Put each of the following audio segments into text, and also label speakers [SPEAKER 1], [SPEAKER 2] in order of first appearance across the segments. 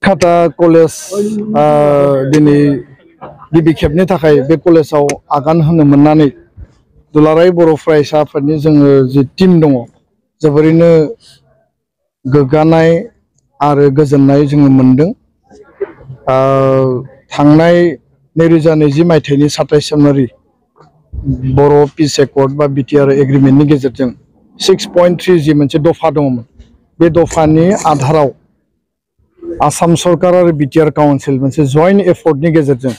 [SPEAKER 1] रुनिखाता college दिनै गिबि खेबनि थाखाय बे कलेजाव आगान होनो मोननानै दुलाराय बर' फरायसा आफादनि जोङो जि टीम दङ जोबोरैनो गोग्गानाय आरो गोजोननाय जोङो मोनदों। थांनाय 2020 मायथाइनि 27 जानुवारि बर' पिस एकर्ड बा बिटिआर एग्रिमेन्टनि गेजेरजों 6.3 जि मोनसे दफा दङमोन बे दफानि आधाराव आसाम सरकार आरो बिटिआर काउन्सिल मोनसे जयन्ट एफर्टनि गेजेरजों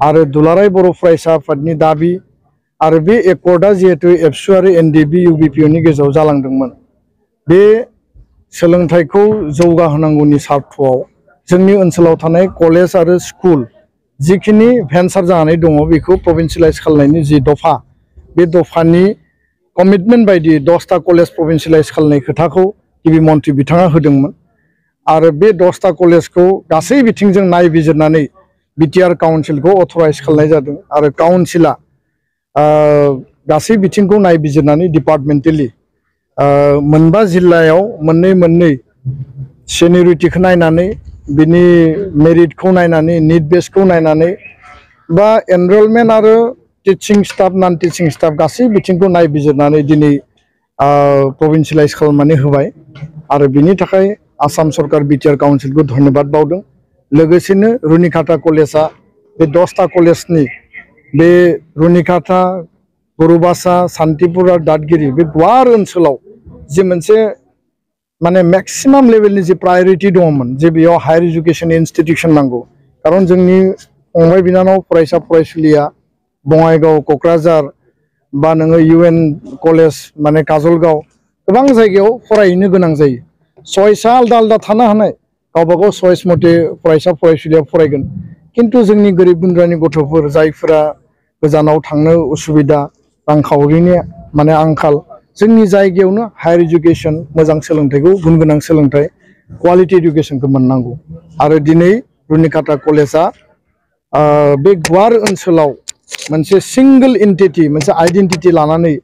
[SPEAKER 1] आरो दुलाराय बर' फरायसा आफादनि दाबि आरो बे एकर्डआ जिहेतु एबसु आरो एनडिबि इउबिपिअनि गेजेराव जालांदोंमोन बे सोलोंथाइखौ जौगाहोनांगौनि सार्थआव जोंनि ओनसोलाव थानाय कलेज आरो स्कुल जिखिनि भेन्सार जानानै दङ बेखौ प्रभिन्सियेलाइज खालामनायनि जि दफा बे दफानि कमिटमेन्ट बायदि 10टा कलेज प्रभिन्सियेलाइज खालामनाय खोथाखौ गिबि मन्थ्रि बिथाङा होदोंमोन आरो बे 10टा कलेजखौ गासै बिथिंजों नायबिजिरनानै बिटिआर काउन्सिलखौ अथराइज खालामनाय जादों आरो काउन्सिला गासै बिथिंखौ नायबिजिरनानै डिपार्टमेन्टेलि मोनबा जिल्लायाव मोननै सेनियरिटिखौ नायनानै बिनि मेरिटखौ नायनानै निट बेसखौ नायनानै बा एनरलमेन्ट आरो टिचिं स्टाफ नन टिचिं स्टाफ गासै बिथिंखौ नायबिजिरनानै दिनै प्रभिन्सियेलाइज खालामनानै होबाय आरो बिनि थाखाय आसाम सरकार बिटिआर काउन्सिलखौ धन्यबाद बावदों। लोगोसेनो रुनिखाता कलेजआ बे 10टा कलेजनि बे रुनिखाता गुरुबासा सान्तिपुर आरो दादगिरि बे गुवार ओनसोलाव जि मोनसे माने मैक्सिमाम लेवलनि जि प्रायोरिटी दङमोन जे बेयाव हायर एजुकेशन इन्स्टिट्यूशन नांगौ खारन जोंनि फंबाय बिनानाव फरायसा फरायसुलिया बङाइगाव क'क्राझार बा नोङो UN कलेज माने काजलगाव गोबां जायगायाव फरायहैनो गोनां जायो। चयसा आलदा आलदा थानो हानाय गावबागाव चयस मथे फरायसा फरायसुलिया फरायगोन किन्तु जोंनि गोरिब गुन्द्रानि गथ'फोर जायफोरा गोजानाव थांनो उसुबिदा रांखावरिनि माने आंखाल जोंनि जायगायावनो हायर एजुकेशन मोजां सोलोंथाइखौ गुन गोनां सोलोंथाइ क्वालिटी एजुकेशनखौ मोननांगौ आरो दिनै रुनिखाता कलेजआ बे गुवार ओनसोलाव मोनसे सिंगल एन्टिटी मोनसे आइडेन्टिटी लानानै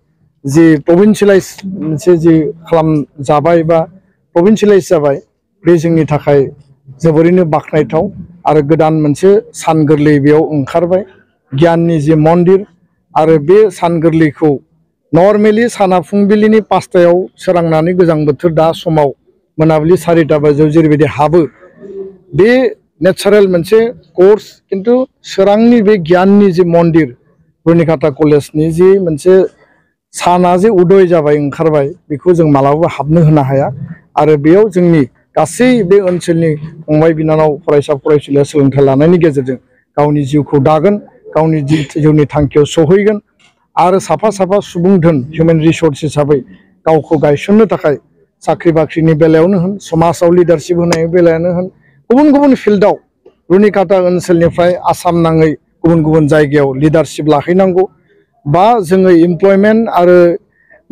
[SPEAKER 1] जि प्रभिन्सियेलाइज मोनसे जि खालाम जाबाय बा प्रभिन्सियेलाइज जाबाय बे जोंनि थाखाय जोबोरैनो बाख्नायथाव आरो गोदान मोनसे सान गोरलै बेयाव ओंखारबाय गियाननि जि मन्दिर आरो बे सान गोरलैखौ नर्मेलि साना फुंबिलिनि 5टायाव सोरांनानै गोजां बोथोर दा समाव मोनाबिलि 4टा बाजियाव जेरैबायदि हाबो बे नेचारेल मोनसे कोर्स किन्तु सोरांनि बे गियाननि जि मन्दिर रुनिखाता कलेजनि जि मोनसे साना जे उदय जाबाय ओंखारबाय बेखौ जों मालाबाबो हाबनो होनो हाया आरो बेयाव जोंनि गासै बे ओनसोलनि फंबाय बिनानाव फरायसा फरायसुलिया सोलोंथाइ लानायनि गेजेरजों गावनि जिउखौ दागोन गावनि जिउनि थांखियाव सहैगोन आरो साफा साफा सुबुं धोन हिउमेन रिसोर्स हिसाबै गावखौ गायसननो थाखाय साख्रि बाख्रिनि बेलायावनो होन समाजाव लिडारशिप होनायनि बेलायावनो होन गुबुन गुबुन फिल्डआव रुनिखाता ओनसोलनिफ्राय आसाम नाङै गुबुन गुबुन जायगायाव लिडारशिप लाहैनांगौ बा जोङो इमप्लयमेन्ट आरो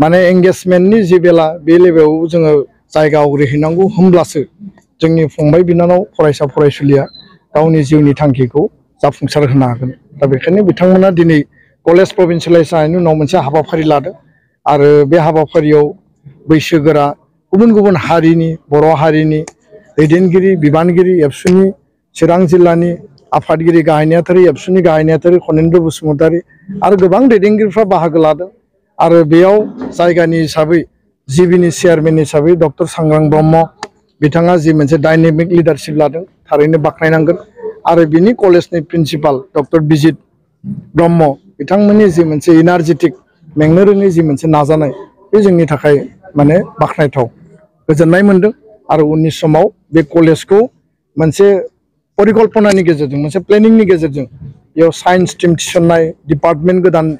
[SPEAKER 1] माने एंगेजमेन्टनि जि बेला बे लेभेलाव जोङो जायगा आवग्रिहैनांगौ होमब्लासो जोंनि फंबाय बिनानाव फरायसा फरायसुलिया गावनि जिउनि थांखिखौ जाफुंसार होनो हागोन। दा बेखायनो बिथांमोना दिनै कलेज प्रभिन्सियेलाइज जानायनि उनाव मोनसे हाबाफारि लादों आरो बे हाबाफारियाव बैसोगोरा गुबुन गुबुन हारिनि बर' हारिनि दैदेनगिरि बिबानगिरि एबसुनि चिरां जिल्लानि आफादगिरि गाहाय नेहाथारि एबसुनि गाहाय नेहाथारि खनेन्द्र बसुमतारी आरो गोबां दैदेनगिरिफ्रा बाहागो लादों आरो बेयाव जायगानि हिसाबै जिबिनि चेयारमेन हिसाबै डक्टर सांग्रां ब्रह्म बिथाङा जि मोनसे डायनेमिक लिडारशिप लादों थारैनो बाख्नायनांगोन आरो बिनि कलेजनि प्रिन्सिपाल डक्टर बिजित ब्रह्म बिथांमोननि जि मोनसे एनार्जेटिक मेंनो रोङै जि मोनसे नाजानाय बे जोंनि थाखाय माने बाख्नायथाव गोजोननाय मोनदों आरो उननि समाव बे कलेजखौ मोनसे परिकल्पनानि गेजेरजों मोनसे प्लेनिंनि गेजेरजों बेयाव साइन्स टीम थिसननाय डिपार्टमेन्ट गोदान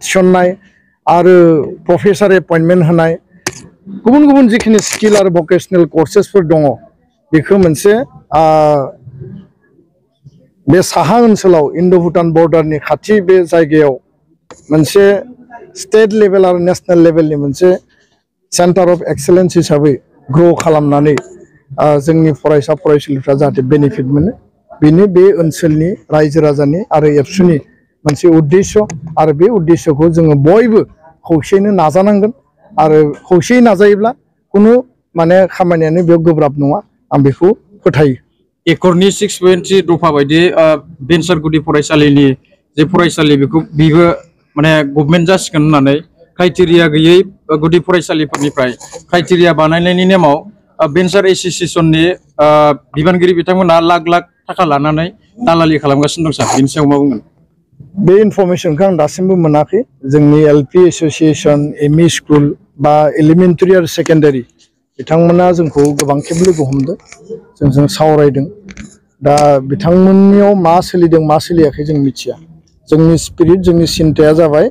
[SPEAKER 1] थिसननाय आरो प्रफेसार एपइन्टमेन्ट होनाय गुबुन गुबुन जिखिनि स्किल आरो भकेशनेल कर्सेसफोर दङ बेखौ मोनसे बे साहा ओनसोलाव इन्ड' भुटान बर्डारनि खाथि बे जायगायाव मोनसे स्टेट लेभेल आरो नेशनेल लेभेलनि मोनसे सेन्टार अफ एक्सेलेन्स हिसाबै ग्र' खालामनानै जोंनि फरायसा फरायसुलिफ्रा जाहाथे बेनिफिट मोनो बेनो बे ओनसोलनि रायजो राजानि आरो एबसुनि मोनसे उद्देश्य आरो बे उद्देश्यखौ जोङो बयबो खौसेयैनो नाजानांगोन आरो खौसेयै नाजायोब्ला खुनु माने खामानियानो बेयाव गोब्राब नङा आं बेखौ फोथायो।
[SPEAKER 2] एकरनि 6.3 दफा बायदि भेन्सार गुदि फरायसालिनि जे फरायसालि बेखौ बिबो माने गभर्नमेन्ट जासिगोन होननानै क्राइटेरिया गैयै गुदि फरायसालिफोरनिफ्राय क्राइटेरिया बानायनायनि नेमाव भेन्सार एसोसिएशननि बिबानगिरि बिथांमोना लाख लाख थाखा लानानै दालालि खालामगासिनो दं सार बेनि सायाव मा बुंगोन
[SPEAKER 1] बे इनफरमेशनखौ आं दासिमबो मोनाखै जोंनि एलपि एसोसिएशन एमइ स्कुल बा एलिमेन्टारि आरो सेकेन्डारि बिथांमोना जोंखौ गोबां खेब लोगो हमदों जोंजों सावरायदों दा बिथांमोननियाव मा सोलिदों मा सोलियाखै जों मिथिया जोंनि स्पिरिट जोंनि सिन्ताया जाबाय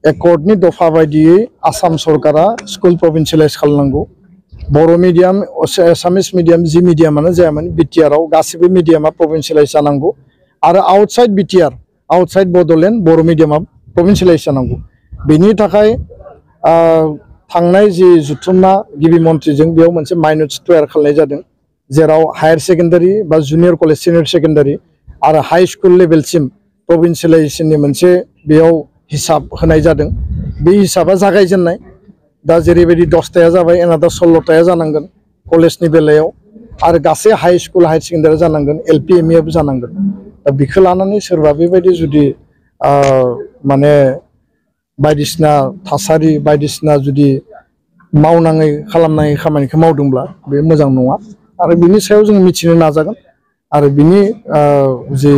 [SPEAKER 1] एकर्डनि दफा बायदियै आसाम सरकारा स्कुल प्रभिन्सियेलाइज खालामनांगौ बर' मिडियाम एसामिस मिडियाम जि मिडियामानो जायामोन बिटिआरआव गासिबो मिडियामा प्रभिन्सियेलाइज जानांगौ आरो आउटसाइड बिटिआर आउटसाइड बड'लेण्ड बर' मिडियामा प्रभिन्सियेलाइज जानांगौ बेनि थाखाय थांनाय जि जुथुमना गिबि मन्थ्रिजों बेयाव मोनसे माइनट्स तयार खालामनाय जादों जेराव हायार सेकेन्डारि बा जुनियर कलेज सिनियर सेकेन्डारि आरो हाई स्कुल लेभेलसिम प्रभिन्सियेलाइजेसननि मोनसे बेयाव हिसाब होनाय जादों बे हिसाबा जागायजेननाय दा जेरैबायदि 10टाया जाबाय एनादार 16टाया जानांगोन कलेजनि बेलायाव आरो गासै हाई स्कुल हायार सेकेन्डारि जानांगोन एलपि एमइआबो जानांगोन दा बेखौ लानानै सोरबा बेबायदि जुदि माने बायदिसिना थासारि बायदिसिना जुदि मावनाङै खालामनाङै खामानिखौ मावदोंब्ला बे मोजां नङा आरो बिनि सायाव जों मिथिनो नाजागोन आरो बिनि जे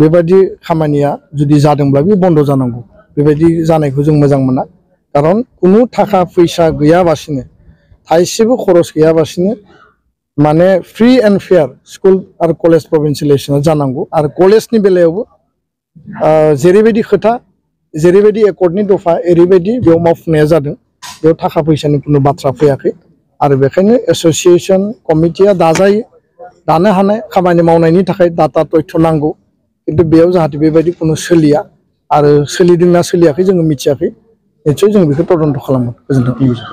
[SPEAKER 1] बेबायदि खामानिया जुदि जादोंब्ला बे बन्द जानांगौ बेबायदि जानायखौ जों मोजां मोना खारन कुनु थाखा फैसा गैयाबासिनो थाइसेबो खरस गैयाबासिनो माने फ्रि एन्ड फेयार स्कुल आरो कलेज प्रभिन्सियेलाइजेसना जानांगौ आरो कलेजनि बेलायावबो जेरैबायदि खोथा जेरैबायदि एकर्डनि दफा ओरैबायदि बेयाव मावफुंनाया जादों बेयाव थाखा फैसानि कुनु बाथ्रा फैयाखै आरो बेखायनो एसोसिएशन कमिटिया दानो हानाय खामानि मावनायनि थाखाय डाटा तथ्य नांगौ किन्तु बेयाव जाहाथे बेबायदि कुनु सोलिया आरो सोलिदोंना सोलियाखै जोङो मिथियाखै निश्चय जों बेखौ तदन्त खालामगोन गोजोन्थों।